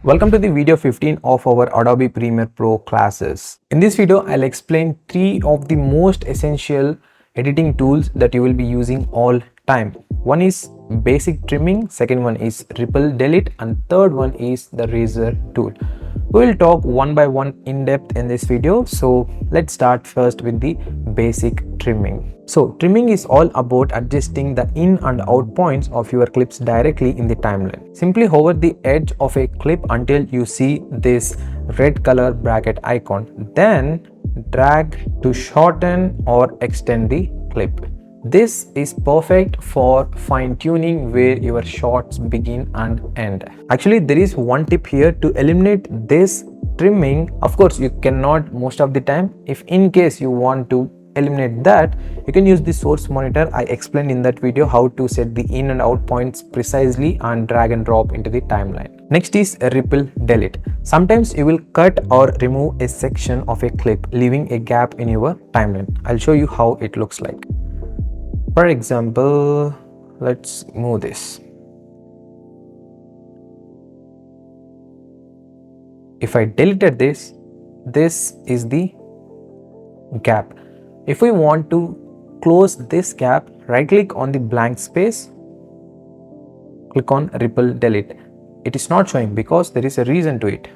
Welcome to the video 15 of our Adobe Premiere Pro classes. In this video, I'll explain 3 of the most essential editing tools that you will be using all time. One is basic trimming, second one is ripple delete, and third one is the razor tool. We will talk one by one in depth in this video. So let's start first with the basic trimming. So trimming is all about adjusting the in and out points of your clips directly in the timeline. Simply hover the edge of a clip until you see this red color bracket icon. Then drag to shorten or extend the clip. This is perfect for fine-tuning where your shots begin and end. Actually, there is one tip here to eliminate this trimming. Of course, you cannot most of the time. If in case you want to eliminate that, you can use the source monitor. I explained in that video how to set the in and out points precisely and drag and drop into the timeline. Next is a ripple delete. Sometimes you will cut or remove a section of a clip, leaving a gap in your timeline. I'll show you how it looks like. For example, let's move this. If I deleted this, this is the gap. If we want to close this gap, right click on the blank space, click on ripple delete. It is not showing because there is a reason to it.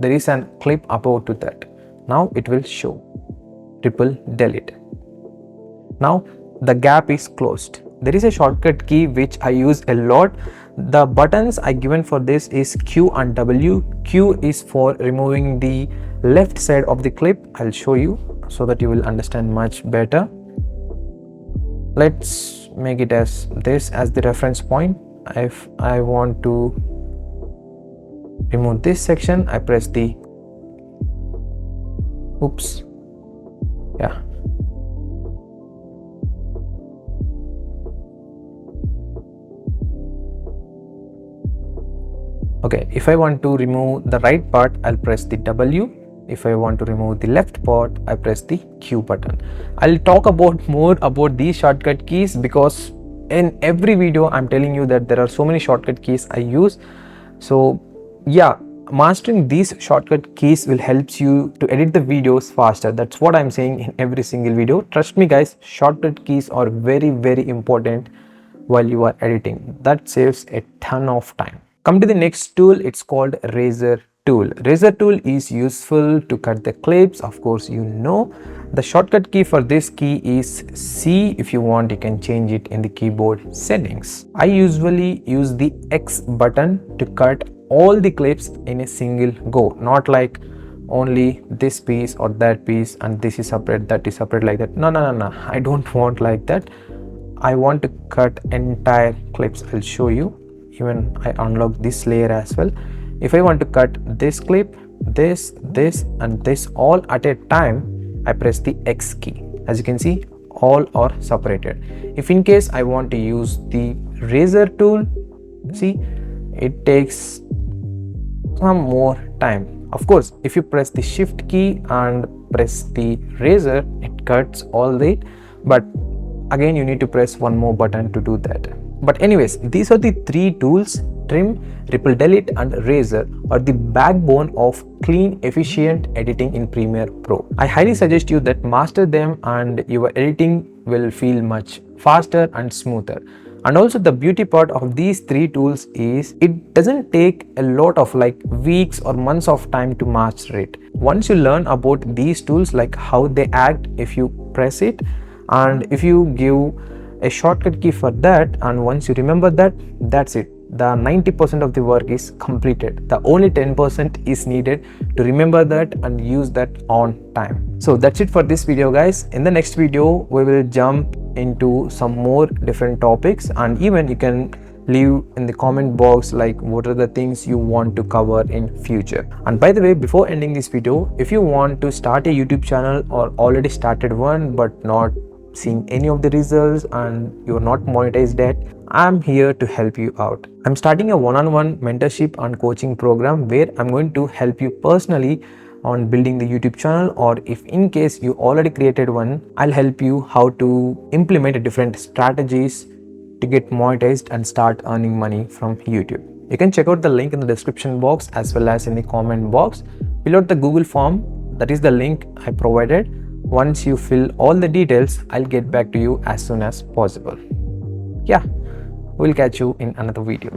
There is a clip about to that. Now it will show ripple delete. Now the gap is closed. There is a shortcut key which I use a lot. The buttons I given for this is Q and W. Q is for removing the left side of the clip. I'll show you so that you will understand much better. Let's make it as this as the reference point. If I want to remove this section, I press the Okay, if I want to remove the right part, I'll press the W. If I want to remove the left part, I press the Q button. I'll talk more about these shortcut keys because in every video I'm telling you that there are so many shortcut keys I use. So yeah, mastering these shortcut keys will help you to edit the videos faster. That's what I'm saying in every single video. Trust me guys, shortcut keys are very important while you are editing. That saves a ton of time. Come to the next tool, it's called razor tool. Razor tool is useful to cut the clips. Of course, you know the shortcut key for this key is C. If you want, you can change it in the keyboard settings. I usually use the X button to cut all the clips in a single go, not like only this piece or that piece and this is separate, that is separate, like that. No, I don't want like that. I want to cut entire clips. I'll show you. Even I unlock this layer as well. If I want to cut this clip, this and this all at a time, I press the X key. As you can see, all are separated. If in case I want to use the razor tool, see, it takes some more time. Of course, if you press the shift key and press the razor, it cuts all the, but again you need to press one more button to do that. But anyways, these are the 3 tools: trim, ripple delete and razor are the backbone of clean, efficient editing in Premiere Pro. I highly suggest you that master them and your editing will feel much faster and smoother. And also the beauty part of these 3 tools is it doesn't take a lot of like weeks or months of time to master it. Once you learn about these tools, like how they act if you press it, and if you give a shortcut key for that, and once you remember that, that's it. The 90% of the work is completed. The only 10% is needed to remember that and use that on time. So that's it for this video guys. In the next video we will jump into some more different topics, and even you can leave in the comment box like what are the things you want to cover in future. And by the way, before ending this video, if you want to start a YouTube channel or already started one but not seeing any of the results and you're not monetized yet, I'm here to help you out. I'm starting a one-on-one mentorship and coaching program where I'm going to help you personally on building the YouTube channel, or if in case you already created one, I'll help you how to implement different strategies to get monetized and start earning money from YouTube. You can check out the link in the description box as well as in the comment box. Fill out the Google form, that is the link I provided. Once you fill all the details, I'll get back to you as soon as possible. Yeah, we'll catch you in another video.